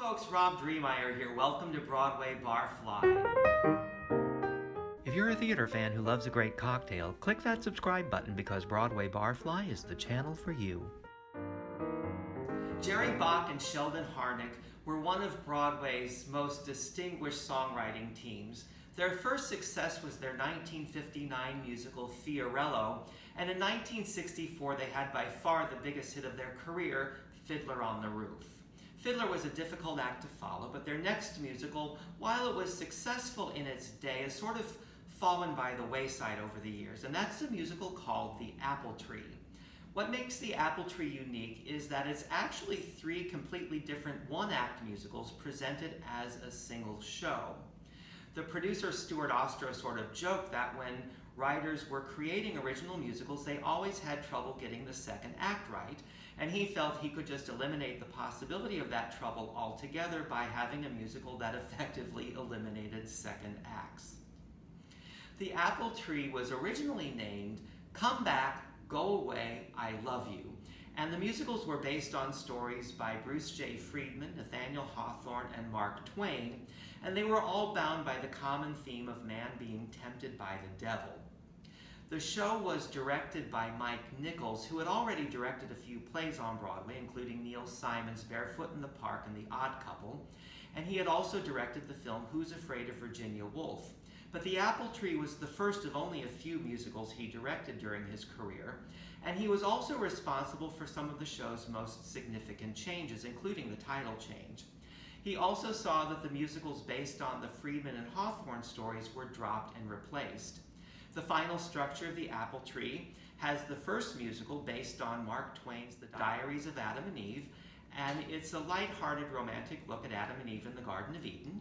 folks, Rob Dreemeyer here. Welcome to Broadway Barfly. If you're a theater fan who loves a great cocktail, click that subscribe button because Broadway Barfly is the channel for you. Jerry Bock and Sheldon Harnick were one of Broadway's most distinguished songwriting teams. Their first success was their 1959 musical Fiorello, and in 1964 they had by far the biggest hit of their career, Fiddler on the Roof. Fiddler was a difficult act to follow, but their next musical, while it was successful in its day, has sort of fallen by the wayside over the years, and that's a musical called The Apple Tree. What makes The Apple Tree unique is that it's actually three completely different one-act musicals presented as a single show. The producer Stuart Ostro sort of joked that when writers were creating original musicals, they always had trouble getting the second act right, and he felt he could just eliminate the possibility of that trouble altogether by having a musical that effectively eliminated second acts. The Apple Tree was originally named Come Back, Go Away, I Love You, and the musicals were based on stories by Bruce J. Friedman, Nathaniel Hawthorne, and Mark Twain, and they were all bound by the common theme of man being tempted by the devil. The show was directed by Mike Nichols, who had already directed a few plays on Broadway, including Neil Simon's Barefoot in the Park and The Odd Couple, and he had also directed the film Who's Afraid of Virginia Woolf. But The Apple Tree was the first of only a few musicals he directed during his career, and he was also responsible for some of the show's most significant changes, including the title change. He also saw that the musicals based on the Friedman and Hawthorne stories were dropped and replaced. The final structure of The Apple Tree has the first musical based on Mark Twain's The Diaries of Adam and Eve, and it's a light-hearted romantic look at Adam and Eve in the Garden of Eden.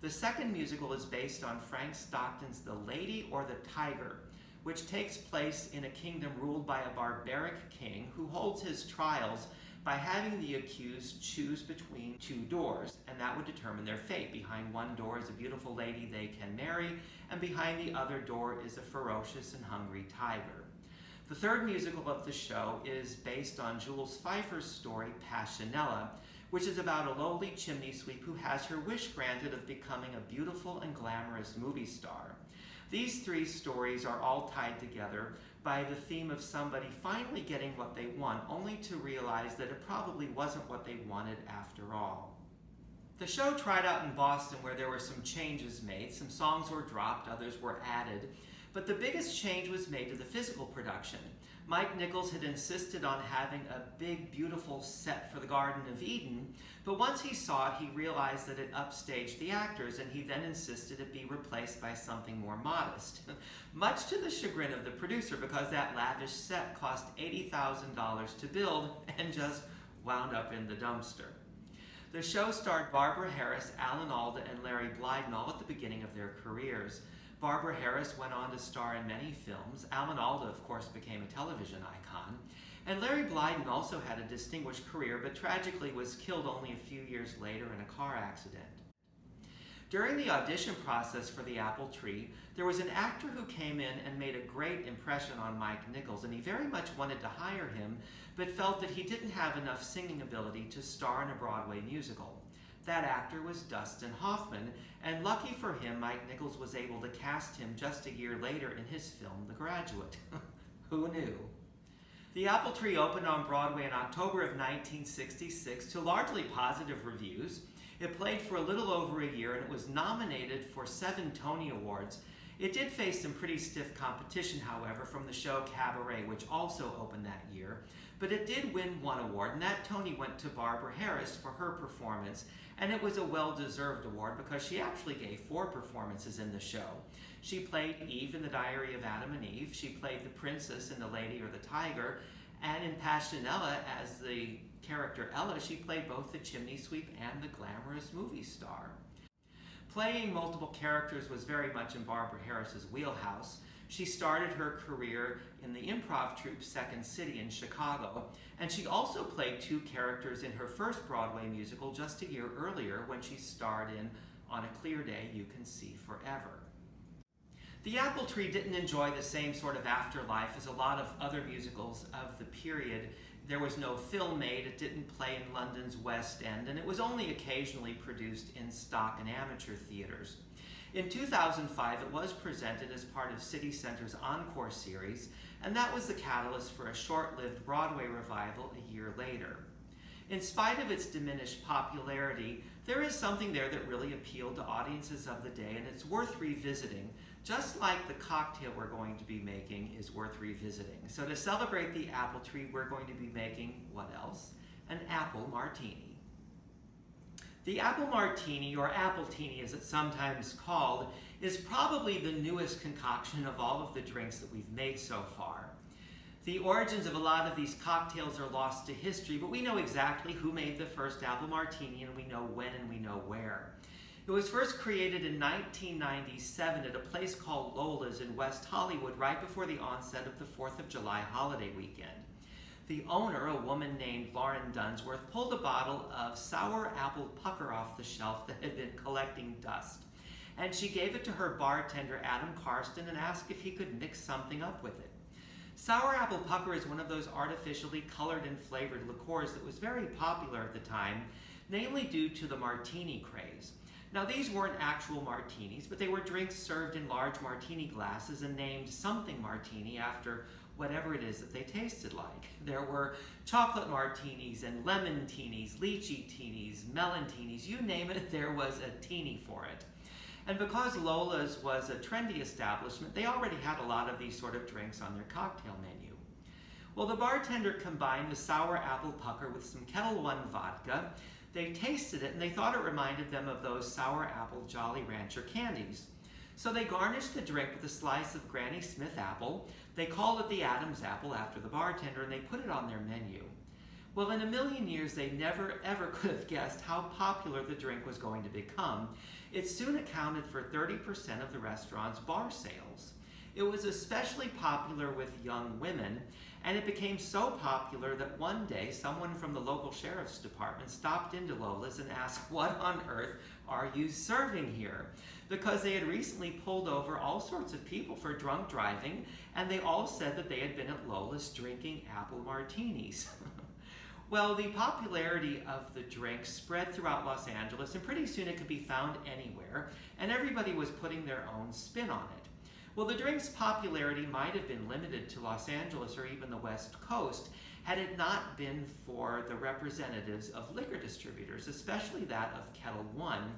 The second musical is based on Frank Stockton's The Lady or the Tiger, which takes place in a kingdom ruled by a barbaric king who holds his trials by having the accused choose between two doors, and that would determine their fate. Behind one door is a beautiful lady they can marry, and behind the other door is a ferocious and hungry tiger. The third musical of the show is based on Jules Feiffer's story Passionella, which is about a lowly chimney sweep who has her wish granted of becoming a beautiful and glamorous movie star. These three stories are all tied together by the theme of somebody finally getting what they want, only to realize that it probably wasn't what they wanted after all. The show tried out in Boston where there were some changes made. Some songs were dropped, others were added, but the biggest change was made to the physical production. Mike Nichols had insisted on having a big, beautiful set for the Garden of Eden, but once he saw it, he realized that it upstaged the actors, and he then insisted it be replaced by something more modest. Much to the chagrin of the producer, because that lavish set cost $80,000 to build and just wound up in the dumpster. The show starred Barbara Harris, Alan Alda, and Larry Blydenall at the beginning of their careers. Barbara Harris went on to star in many films. Alan Alda, of course, became a television icon. And Larry Blyden also had a distinguished career, but tragically was killed only a few years later in a car accident. During the audition process for The Apple Tree, there was an actor who came in and made a great impression on Mike Nichols, and he very much wanted to hire him, but felt that he didn't have enough singing ability to star in a Broadway musical. That actor was Dustin Hoffman, and lucky for him, Mike Nichols was able to cast him just a year later in his film, The Graduate. Who knew? The Apple Tree opened on Broadway in October of 1966 to largely positive reviews. It played for a little over a year, and it was nominated for 7 Tony Awards. It did face some pretty stiff competition, however, from the show Cabaret, which also opened that year. But it did win 1 award, and that Tony went to Barbara Harris for her performance, and it was a well-deserved award because she actually gave 4 performances in the show. She played Eve in The Diary of Adam and Eve, she played the princess in The Lady or the Tiger, and in Passionella, as the character Ella, she played both the chimney sweep and the glamorous movie star. Playing multiple characters was very much in Barbara Harris's wheelhouse. She started her career in the improv troupe Second City in Chicago, and she also played 2 characters in her first Broadway musical just a year earlier when she starred in On a Clear Day You Can See Forever. The Apple Tree didn't enjoy the same sort of afterlife as a lot of other musicals of the period There was no film made, it didn't play in London's West End, and it was only occasionally produced in stock and amateur theaters. In 2005, it was presented as part of City Center's Encore series, and that was the catalyst for a short-lived Broadway revival a year later. In spite of its diminished popularity, there is something there that really appealed to audiences of the day, and it's worth revisiting, just like the cocktail we're going to be making is worth revisiting. So to celebrate the apple tree, we're going to be making, what else? An apple martini. The apple martini, or appletini as it's sometimes called, is probably the newest concoction of all of the drinks that we've made so far. The origins of a lot of these cocktails are lost to history, but we know exactly who made the first apple martini, and we know when and we know where. It was first created in 1997 at a place called Lola's in West Hollywood right before the onset of the 4th of July holiday weekend. The owner, a woman named Lauren Dunsworth, pulled a bottle of sour apple pucker off the shelf that had been collecting dust. And she gave it to her bartender, Adam Karsten, and asked if he could mix something up with it. Sour apple pucker is one of those artificially colored and flavored liqueurs that was very popular at the time, namely due to the martini craze. Now, these weren't actual martinis, but they were drinks served in large martini glasses and named something martini after whatever it is that they tasted like. There were chocolate martinis and lemon teenies, lychee teenies, melon teenies, you name it, there was a teeny for it. And because Lola's was a trendy establishment, they already had a lot of these sort of drinks on their cocktail menu. Well, the bartender combined the sour apple pucker with some Kettle One vodka. They tasted it and they thought it reminded them of those sour apple Jolly Rancher candies. So they garnished the drink with a slice of Granny Smith apple. They called it the Adam's apple after the bartender, and they put it on their menu. Well, in a million years, they never ever could have guessed how popular the drink was going to become. It soon accounted for 30% of the restaurant's bar sales. It was especially popular with young women, and it became so popular that one day someone from the local sheriff's department stopped into Lola's and asked, "What on earth are you serving here?" Because they had recently pulled over all sorts of people for drunk driving, and they all said that they had been at Lola's drinking apple martinis. Well, the popularity of the drink spread throughout Los Angeles, and pretty soon it could be found anywhere, and everybody was putting their own spin on it. Well, the drink's popularity might have been limited to Los Angeles or even the West Coast had it not been for the representatives of liquor distributors, especially that of Kettle One,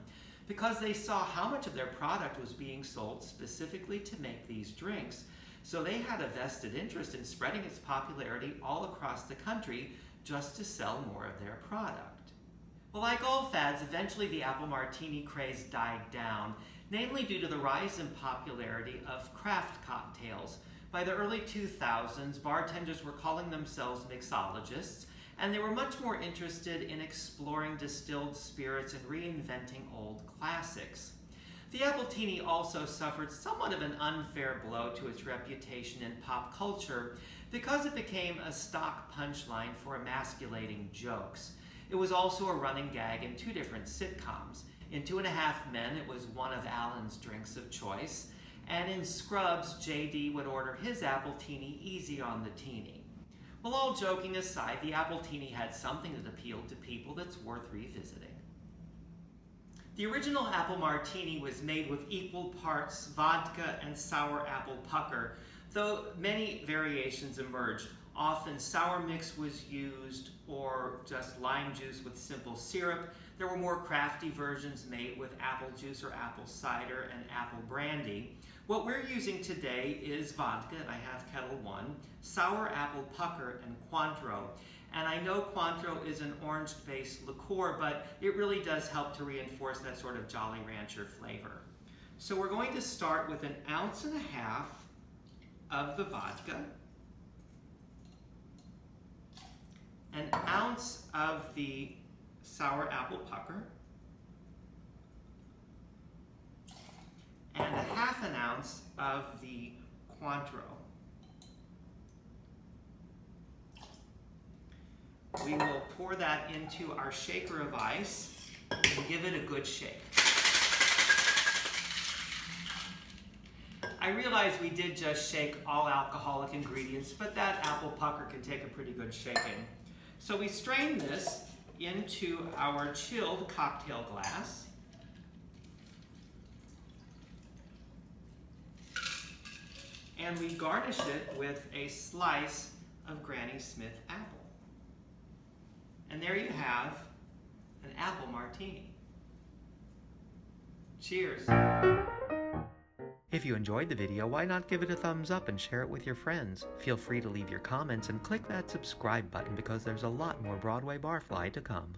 because they saw how much of their product was being sold specifically to make these drinks. So they had a vested interest in spreading its popularity all across the country just to sell more of their product. Well, like all fads, eventually the apple martini craze died down, namely due to the rise in popularity of craft cocktails. By the early 2000s, bartenders were calling themselves mixologists, and they were much more interested in exploring distilled spirits and reinventing old classics. The appletini also suffered somewhat of an unfair blow to its reputation in pop culture because it became a stock punchline for emasculating jokes. It was also a running gag in two different sitcoms. In 2.5 Men, it was one of Alan's drinks of choice, and in Scrubs, JD would order his appletini easy on the teeny. Well, all joking aside, the appletini had something that appealed to people that's worth revisiting. The original apple martini was made with equal parts vodka and sour apple pucker, though many variations emerged. Often sour mix was used or just lime juice with simple syrup. There were more crafty versions made with apple juice or apple cider and apple brandy. What we're using today is vodka, and I have Kettle One, sour apple pucker, and cointreau. And I know cointreau is an orange-based liqueur, but it really does help to reinforce that sort of Jolly Rancher flavor. So we're going to start with 1.5 ounces of the vodka, 1 ounce of the sour apple pucker, and 1/2 ounce of the cointreau. We will pour that into our shaker of ice and give it a good shake. I realize we did just shake all alcoholic ingredients, but that apple pucker can take a pretty good shaking. So we strain this into our chilled cocktail glass. And we garnish it with a slice of Granny Smith apple. And there you have an apple martini. Cheers. If you enjoyed the video, why not give it a thumbs up and share it with your friends? Feel free to leave your comments and click that subscribe button because there's a lot more Broadway Barfly to come.